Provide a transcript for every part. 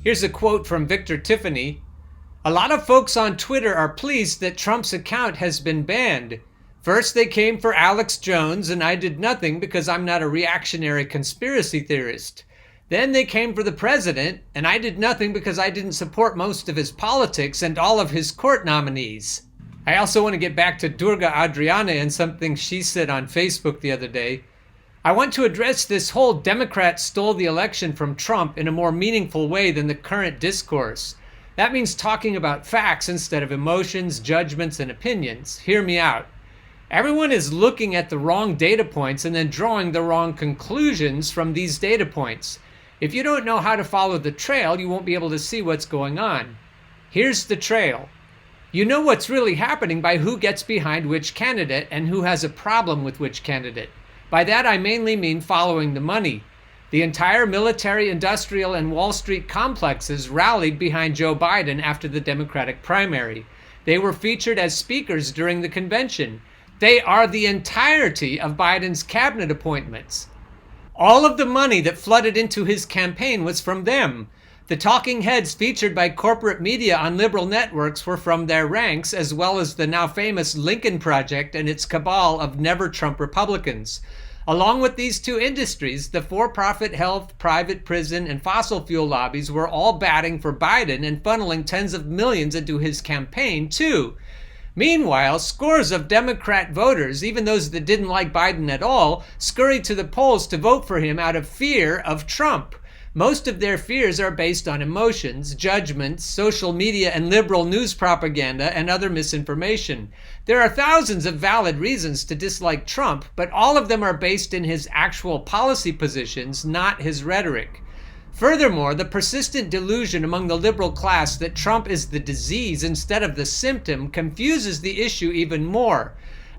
Here's a quote from Victor Tiffany. "A lot of folks on Twitter are pleased that Trump's account has been banned. First they came for Alex Jones, and I did nothing because I'm not a reactionary conspiracy theorist. Then they came for the president, and I did nothing because I didn't support most of his politics and all of his court nominees." I also want to get back to Durga Adriane and something she said on Facebook the other day. "I want to address this whole Democrats stole the election from Trump in a more meaningful way than the current discourse. That means talking about facts instead of emotions, judgments, and opinions. Hear me out. Everyone is looking at the wrong data points and then drawing the wrong conclusions from these data points. If you don't know how to follow the trail, you won't be able to see what's going on. Here's the trail. You know what's really happening by who gets behind which candidate and who has a problem with which candidate. By that I mainly mean following the money. The entire military, industrial, and Wall Street complexes rallied behind Joe Biden after the Democratic primary. They were featured as speakers during the convention. They are the entirety of Biden's cabinet appointments. All of the money that flooded into his campaign was from them. The talking heads featured by corporate media on liberal networks were from their ranks, as well as the now famous Lincoln Project and its cabal of never-Trump Republicans. Along with these two industries, the for-profit health, private prison, and fossil fuel lobbies were all batting for Biden and funneling tens of millions into his campaign, too. Meanwhile, scores of Democrat voters, even those that didn't like Biden at all, scurried to the polls to vote for him out of fear of Trump. Most of their fears are based on emotions, judgments, social media, and liberal news propaganda and other misinformation. There are thousands of valid reasons to dislike Trump, but all of them are based in his actual policy positions, not his rhetoric. Furthermore, the persistent delusion among the liberal class that Trump is the disease instead of the symptom confuses the issue even more.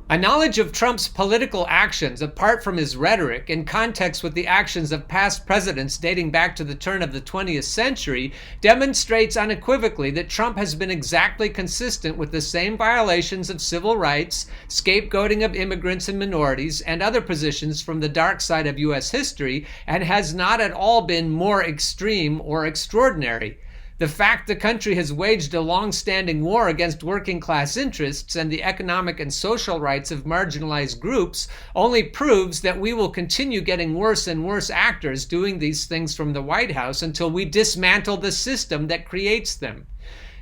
A knowledge of Trump's political actions, apart from his rhetoric, in context with the actions of past presidents dating back to the turn of the 20th century, demonstrates unequivocally that Trump has been exactly consistent with the same violations of civil rights, scapegoating of immigrants and minorities, and other positions from the dark side of U.S. history, and has not at all been more extreme or extraordinary. The fact the country has waged a long-standing war against working-class interests and the economic and social rights of marginalized groups only proves that we will continue getting worse and worse actors doing these things from the White House until we dismantle the system that creates them.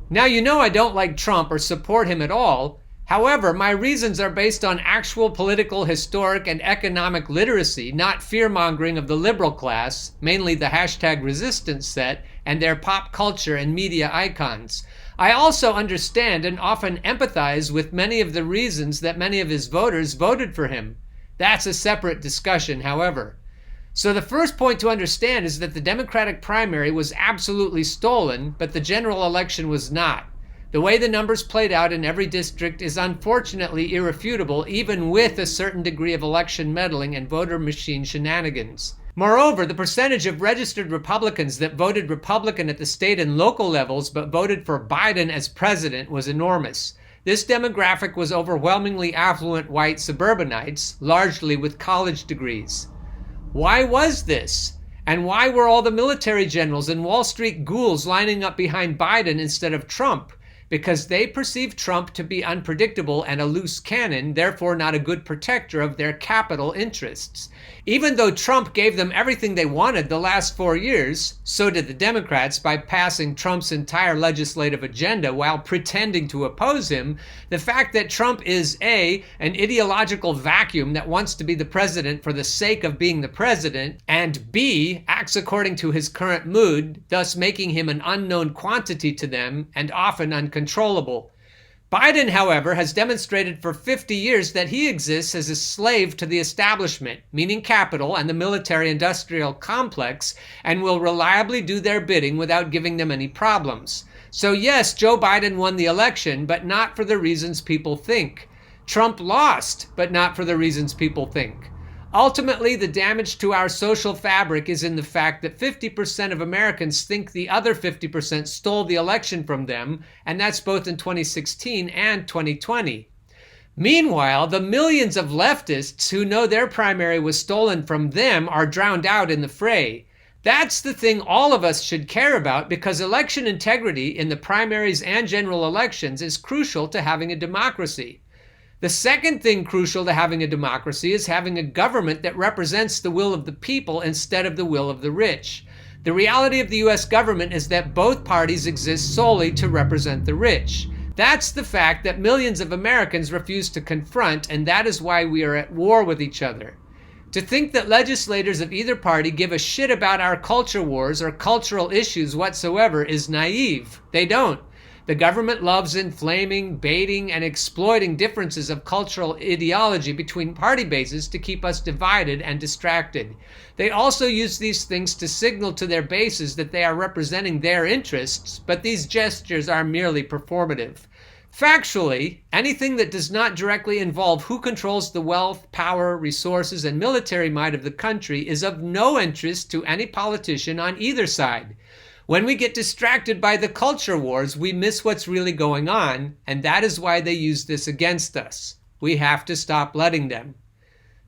Now, you know I don't like Trump or support him at all. However, my reasons are based on actual political, historic, and economic literacy, not fear-mongering of the liberal class, mainly the #resistance set, and their pop culture and media icons. I also understand and often empathize with many of the reasons that many of his voters voted for him. That's a separate discussion, however. So the first point to understand is that the Democratic primary was absolutely stolen, but the general election was not. The way the numbers played out in every district is unfortunately irrefutable, even with a certain degree of election meddling and voter machine shenanigans. Moreover, the percentage of registered Republicans that voted Republican at the state and local levels but voted for Biden as president was enormous. This demographic was overwhelmingly affluent white suburbanites, largely with college degrees. Why was this? And why were all the military generals and Wall Street ghouls lining up behind Biden instead of Trump? Because they perceived Trump to be unpredictable and a loose cannon, therefore not a good protector of their capital interests. Even though Trump gave them everything they wanted the last 4 years, so did the Democrats by passing Trump's entire legislative agenda while pretending to oppose him. The fact that Trump is A, an ideological vacuum that wants to be the president for the sake of being the president, and B, acts according to his current mood, thus making him an unknown quantity to them and often uncontrollable. Biden, however, has demonstrated for 50 years that he exists as a slave to the establishment, meaning capital and the military-industrial complex, and will reliably do their bidding without giving them any problems. So yes, Joe Biden won the election, but not for the reasons people think. Trump lost, but not for the reasons people think. Ultimately, the damage to our social fabric is in the fact that 50% of Americans think the other 50% stole the election from them, and that's both in 2016 and 2020. Meanwhile, the millions of leftists who know their primary was stolen from them are drowned out in the fray. That's the thing all of us should care about, because election integrity in the primaries and general elections is crucial to having a democracy. The second thing crucial to having a democracy is having a government that represents the will of the people instead of the will of the rich. The reality of the US government is that both parties exist solely to represent the rich. That's the fact that millions of Americans refuse to confront, and that is why we are at war with each other. To think that legislators of either party give a shit about our culture wars or cultural issues whatsoever is naive. They don't. The government loves inflaming, baiting, and exploiting differences of cultural ideology between party bases to keep us divided and distracted. They also use these things to signal to their bases that they are representing their interests, but these gestures are merely performative. Factually, anything that does not directly involve who controls the wealth, power, resources, and military might of the country is of no interest to any politician on either side. When we get distracted by the culture wars, we miss what's really going on, and that is why they use this against us. We have to stop letting them.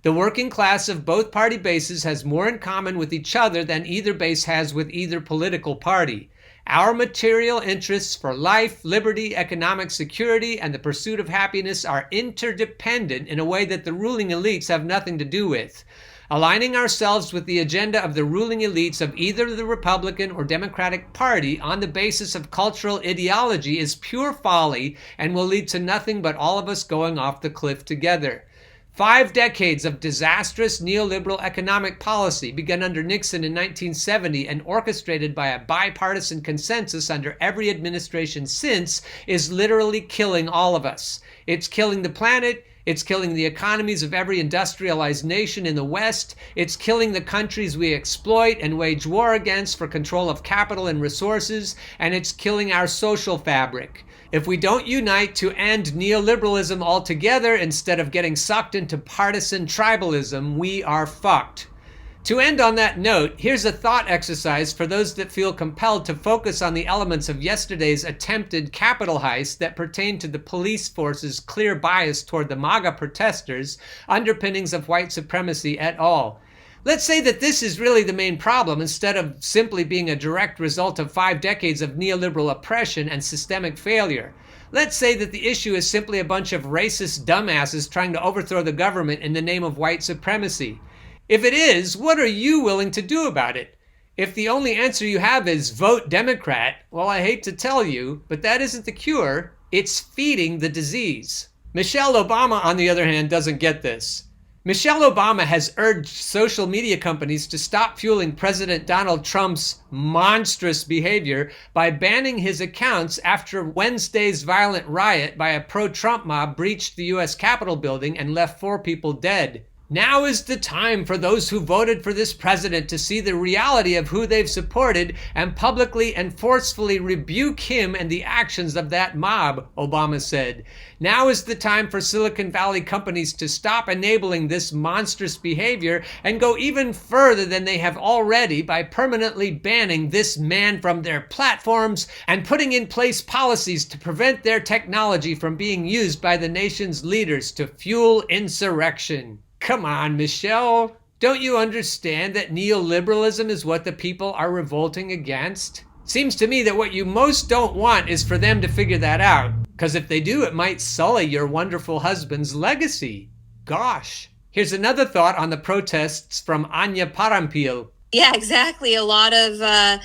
The working class of both party bases has more in common with each other than either base has with either political party. Our material interests for life, liberty, economic security, and the pursuit of happiness are interdependent in a way that the ruling elites have nothing to do with. Aligning ourselves with the agenda of the ruling elites of either the Republican or Democratic Party on the basis of cultural ideology is pure folly and will lead to nothing but all of us going off the cliff together. 5 decades of disastrous neoliberal economic policy begun under Nixon in 1970 and orchestrated by a bipartisan consensus under every administration since is literally killing all of us. It's killing the planet. It's killing the economies of every industrialized nation in the West. It's killing the countries we exploit and wage war against for control of capital and resources. And it's killing our social fabric. If we don't unite to end neoliberalism altogether instead of getting sucked into partisan tribalism, we are fucked. To end on that note, here's a thought exercise for those that feel compelled to focus on the elements of yesterday's attempted Capitol heist that pertain to the police force's clear bias toward the MAGA protesters, underpinnings of white supremacy et al. Let's say that this is really the main problem instead of simply being a direct result of 5 decades of neoliberal oppression and systemic failure. Let's say that the issue is simply a bunch of racist dumbasses trying to overthrow the government in the name of white supremacy. If it is, what are you willing to do about it? If the only answer you have is vote Democrat, well, I hate to tell you, but that isn't the cure. It's feeding the disease. Michelle Obama, on the other hand, doesn't get this. Michelle Obama has urged social media companies to stop fueling President Donald Trump's monstrous behavior by banning his accounts after Wednesday's violent riot by a pro-Trump mob breached the U.S. Capitol building and left 4 people dead. Now is the time for those who voted for this president to see the reality of who they've supported and publicly and forcefully rebuke him and the actions of that mob, Obama said. Now is the time for Silicon Valley companies to stop enabling this monstrous behavior and go even further than they have already by permanently banning this man from their platforms and putting in place policies to prevent their technology from being used by the nation's leaders to fuel insurrection. Come on, Michelle. Don't you understand that neoliberalism is what the people are revolting against? Seems to me that what you most don't want is for them to figure that out, because if they do, it might sully your wonderful husband's legacy. Gosh. Here's another thought on the protests from Anya Parampil. Yeah, exactly. A lot of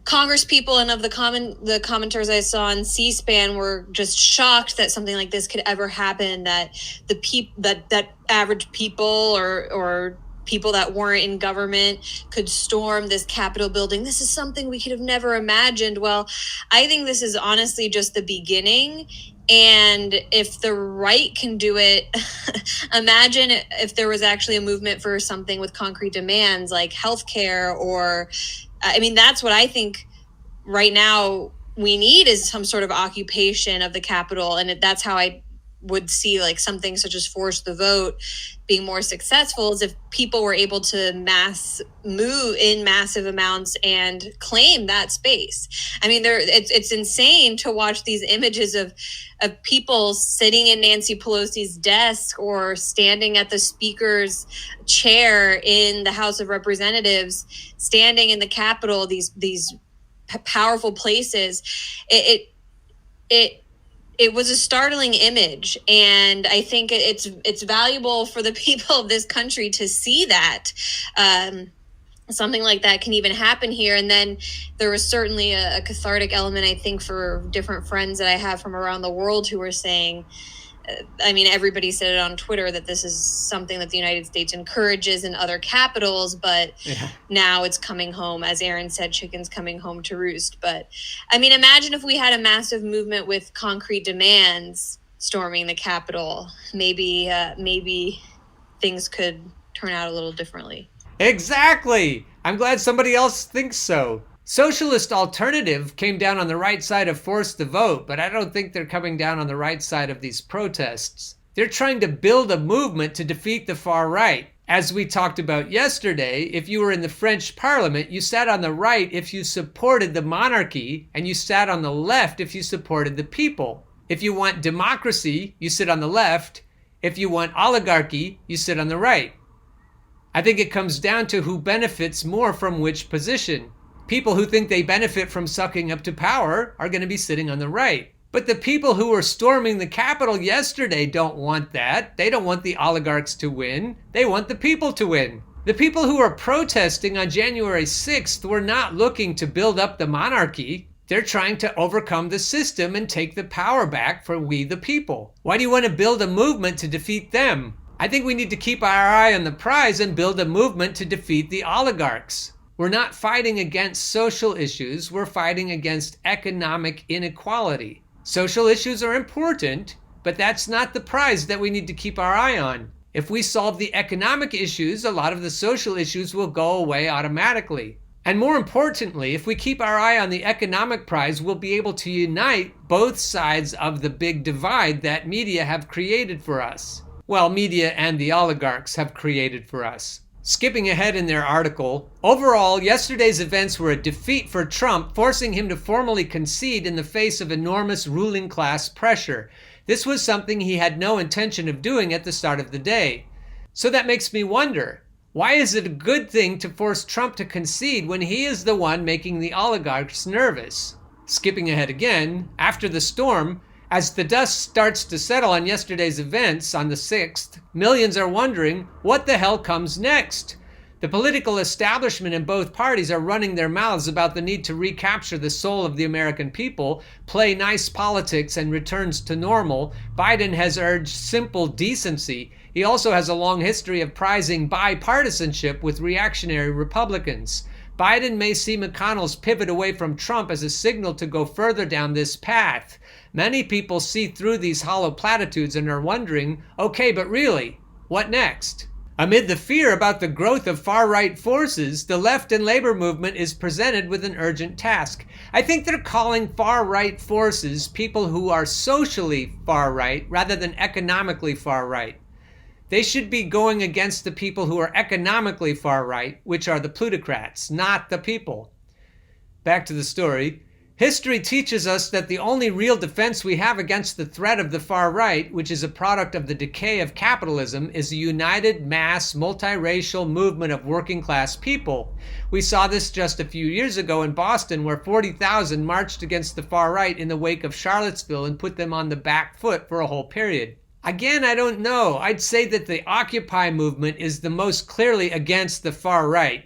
Congress people and of the commenters I saw on C-SPAN were just shocked that something like this could ever happen, that that average people or people that weren't in government could storm this Capitol building. This is something we could have never imagined. Well, I think this is honestly just the beginning. And if the right can do it, imagine if there was actually a movement for something with concrete demands like healthcare or I mean, that's what I think right now we need is some sort of occupation of the Capitol. And that's how I would see like something such as force the vote being more successful is if people were able to move in massive amounts and claim that space. I mean, it's insane to watch these images of people sitting in Nancy Pelosi's desk or standing at the speaker's chair in the House of Representatives, standing in the Capitol, these powerful places. It was a startling image, and I think it's valuable for the people of this country to see that something like that can even happen here. And then there was certainly a cathartic element, I think, for different friends that I have from around the world who were saying, I mean, everybody said it on Twitter that this is something that the United States encourages in other capitals, but now it's coming home. As Aaron said, chicken's coming home to roost. But I mean, imagine if we had a massive movement with concrete demands storming the Capitol. Maybe things could turn out a little differently. Exactly. I'm glad somebody else thinks so. Socialist Alternative came down on the right side of force the vote, but I don't think they're coming down on the right side of these protests. They're trying to build a movement to defeat the far right. As we talked about yesterday, if you were in the French Parliament, you sat on the right if you supported the monarchy, and you sat on the left if you supported the people. If you want democracy, you sit on the left. If you want oligarchy, you sit on the right. I think it comes down to who benefits more from which position. People who think they benefit from sucking up to power are going to be sitting on the right. But the people who were storming the Capitol yesterday don't want that. They don't want the oligarchs to win. They want the people to win. The people who are protesting on January 6th were not looking to build up the monarchy. They're trying to overcome the system and take the power back for we the people. Why do you want to build a movement to defeat them? I think we need to keep our eye on the prize and build a movement to defeat the oligarchs. We're not fighting against social issues, we're fighting against economic inequality. Social issues are important, but that's not the prize that we need to keep our eye on. If we solve the economic issues, a lot of the social issues will go away automatically. And more importantly, if we keep our eye on the economic prize, we'll be able to unite both sides of the big divide that media have created for us. Well, media and the oligarchs have created for us. Skipping ahead in their article, overall, yesterday's events were a defeat for Trump, forcing him to formally concede in the face of enormous ruling class pressure. This was something he had no intention of doing at the start of the day. So that makes me wonder, why is it a good thing to force Trump to concede when he is the one making the oligarchs nervous? Skipping ahead again, after the storm, as the dust starts to settle on yesterday's events on the 6th, millions are wondering what the hell comes next. The political establishment in both parties are running their mouths about the need to recapture the soul of the American people, play nice politics and returns to normal. Biden has urged simple decency. He also has a long history of prizing bipartisanship with reactionary Republicans. Biden may see McConnell's pivot away from Trump as a signal to go further down this path. Many people see through these hollow platitudes and are wondering, okay, but really, what next? Amid the fear about the growth of far-right forces, the left and labor movement is presented with an urgent task. I think they're calling far-right forces people who are socially far-right rather than economically far-right. They should be going against the people who are economically far-right, which are the plutocrats, not the people. Back to the story. History teaches us that the only real defense we have against the threat of the far right, which is a product of the decay of capitalism, is a united mass, multiracial movement of working class people. We saw this just a few years ago in Boston, where 40,000 marched against the far right in the wake of Charlottesville and put them on the back foot for a whole period. Again, I don't know. I'd say that the Occupy movement is the most clearly against the far right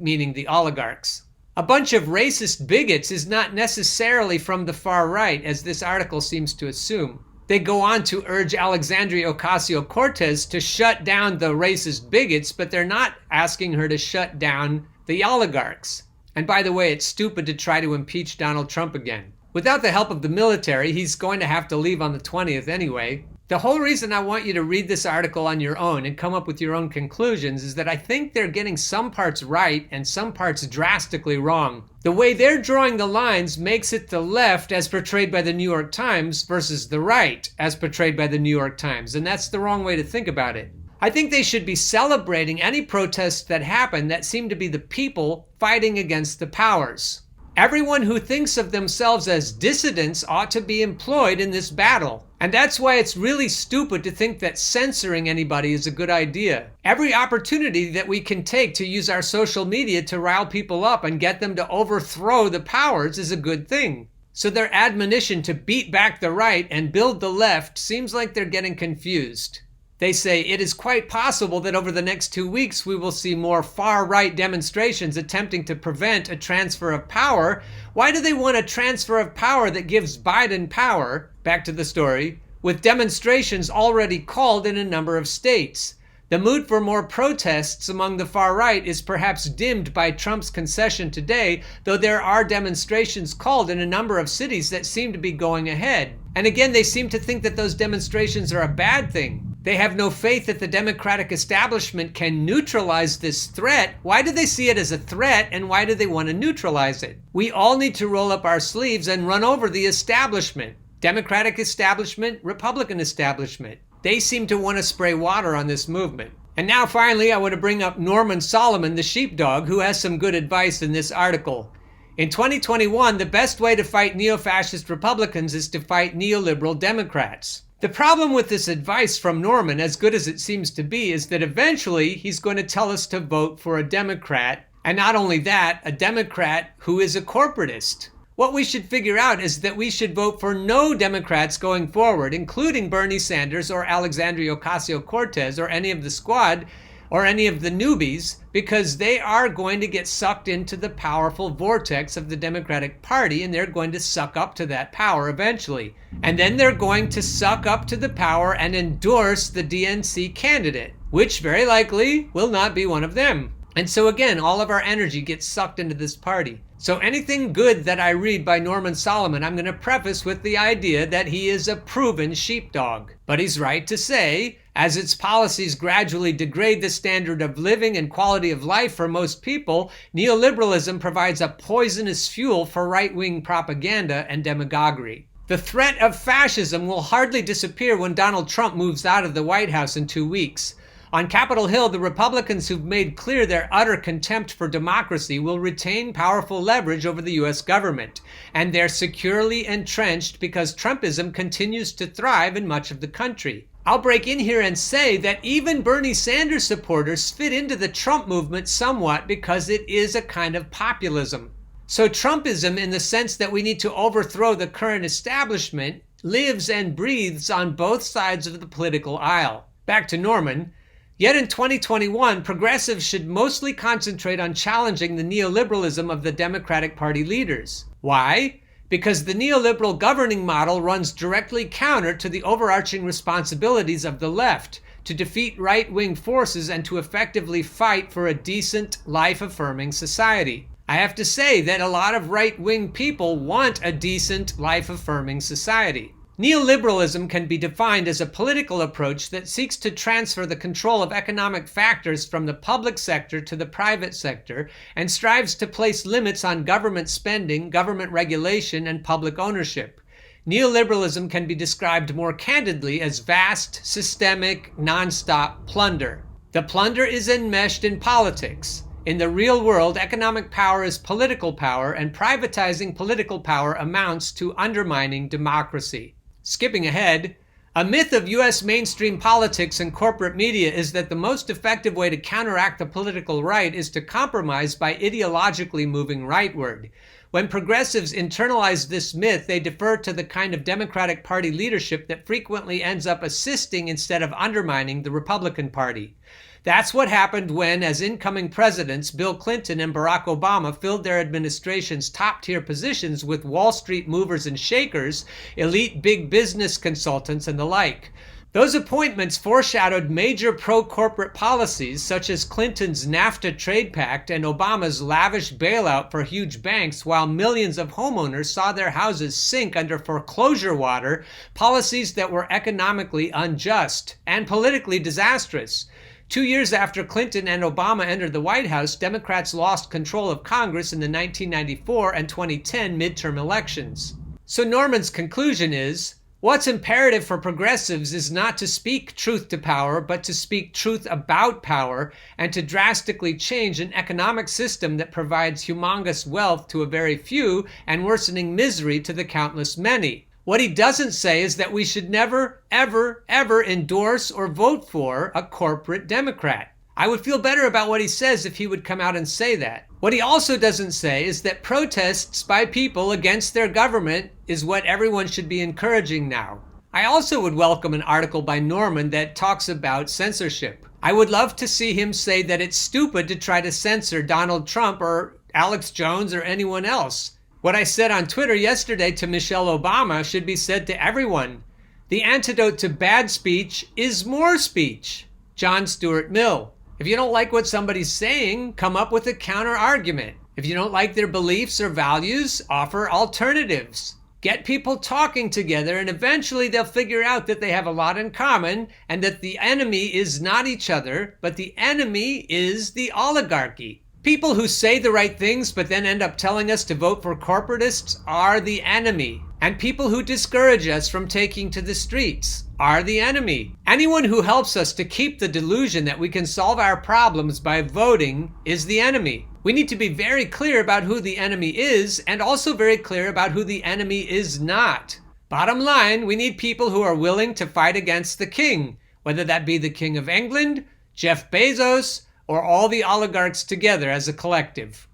meaning the oligarchs. A bunch of racist bigots is not necessarily from the far right, as this article seems to assume. They go on to urge Alexandria Ocasio-Cortez to shut down the racist bigots, but they're not asking her to shut down the oligarchs. And by the way, it's stupid to try to impeach Donald Trump again. Without the help of the military, he's going to have to leave on the 20th anyway. The whole reason I want you to read this article on your own and come up with your own conclusions is that I think they're getting some parts right and some parts drastically wrong. The way they're drawing the lines makes it the left as portrayed by the New York Times versus the right as portrayed by the New York Times, and that's the wrong way to think about it. I think they should be celebrating any protests that happen that seem to be the people fighting against the powers. Everyone who thinks of themselves as dissidents ought to be employed in this battle. And that's why it's really stupid to think that censoring anybody is a good idea. Every opportunity that we can take to use our social media to rile people up and get them to overthrow the powers is a good thing. So their admonition to beat back the right and build the left seems like they're getting confused. They say it is quite possible that over the next 2 weeks we will see more far-right demonstrations attempting to prevent a transfer of power. Why do they want a transfer of power that gives Biden power, back to the story, with demonstrations already called in a number of states? The mood for more protests among the far right is perhaps dimmed by Trump's concession today, though there are demonstrations called in a number of cities that seem to be going ahead. And again, they seem to think that those demonstrations are a bad thing. They have no faith that the Democratic establishment can neutralize this threat. Why do they see it as a threat, and why do they want to neutralize it? We all need to roll up our sleeves and run over the establishment. Democratic establishment, Republican establishment. They seem to want to spray water on this movement. And now finally, I want to bring up Norman Solomon, the sheepdog, who has some good advice in this article. In 2021, the best way to fight neo-fascist Republicans is to fight neoliberal Democrats. The problem with this advice from Norman, as good as it seems to be, is that eventually he's going to tell us to vote for a Democrat, and not only that, a Democrat who is a corporatist. What we should figure out is that we should vote for no Democrats going forward, including Bernie Sanders or Alexandria Ocasio-Cortez or any of the squad or any of the newbies, because they are going to get sucked into the powerful vortex of the Democratic Party, and they're going to suck up to that power eventually. And then they're going to suck up to the power and endorse the DNC candidate, which very likely will not be one of them. And so again, all of our energy gets sucked into this party. So anything good that I read by Norman Solomon, I'm going to preface with the idea that he is a proven sheepdog. But he's right to say, as its policies gradually degrade the standard of living and quality of life for most people, neoliberalism provides a poisonous fuel for right-wing propaganda and demagoguery. The threat of fascism will hardly disappear when Donald Trump moves out of the White House in 2 weeks. On Capitol Hill, the Republicans who've made clear their utter contempt for democracy will retain powerful leverage over the U.S. government, and they're securely entrenched because Trumpism continues to thrive in much of the country. I'll break in here and say that even Bernie Sanders supporters fit into the Trump movement somewhat because it is a kind of populism. So Trumpism, in the sense that we need to overthrow the current establishment, lives and breathes on both sides of the political aisle. Back to Norman. Yet in 2021, progressives should mostly concentrate on challenging the neoliberalism of the Democratic Party leaders. Why? Because the neoliberal governing model runs directly counter to the overarching responsibilities of the left, to defeat right-wing forces and to effectively fight for a decent, life-affirming society. I have to say that a lot of right-wing people want a decent, life-affirming society. Neoliberalism can be defined as a political approach that seeks to transfer the control of economic factors from the public sector to the private sector and strives to place limits on government spending, government regulation, and public ownership. Neoliberalism can be described more candidly as vast, systemic, nonstop plunder. The plunder is enmeshed in politics. In the real world, economic power is political power, and privatizing political power amounts to undermining democracy. Skipping ahead, a myth of U.S. mainstream politics and corporate media is that the most effective way to counteract the political right is to compromise by ideologically moving rightward. When progressives internalize this myth, they defer to the kind of Democratic Party leadership that frequently ends up assisting instead of undermining the Republican Party. That's what happened when, as incoming presidents, Bill Clinton and Barack Obama filled their administration's top-tier positions with Wall Street movers and shakers, elite big business consultants, and the like. Those appointments foreshadowed major pro-corporate policies such as Clinton's NAFTA trade pact and Obama's lavish bailout for huge banks, while millions of homeowners saw their houses sink under foreclosure water, policies that were economically unjust and politically disastrous. 2 years after Clinton and Obama entered the White House, Democrats lost control of Congress in the 1994 and 2010 midterm elections. So Norman's conclusion is, what's imperative for progressives is not to speak truth to power, but to speak truth about power and to drastically change an economic system that provides humongous wealth to a very few and worsening misery to the countless many. What he doesn't say is that we should never, ever, ever endorse or vote for a corporate Democrat. I would feel better about what he says if he would come out and say that. What he also doesn't say is that protests by people against their government is what everyone should be encouraging now. I also would welcome an article by Norman that talks about censorship. I would love to see him say that it's stupid to try to censor Donald Trump or Alex Jones or anyone else. What I said on Twitter yesterday to Michelle Obama should be said to everyone. The antidote to bad speech is more speech. John Stuart Mill. If you don't like what somebody's saying, come up with a counter argument. If you don't like their beliefs or values, offer alternatives. Get people talking together, and eventually they'll figure out that they have a lot in common and that the enemy is not each other, but the enemy is the oligarchy. People who say the right things but then end up telling us to vote for corporatists are the enemy. And people who discourage us from taking to the streets are the enemy. Anyone who helps us to keep the delusion that we can solve our problems by voting is the enemy. We need to be very clear about who the enemy is and also very clear about who the enemy is not. Bottom line, we need people who are willing to fight against the king, whether that be the King of England, Jeff Bezos, or all the oligarchs together as a collective.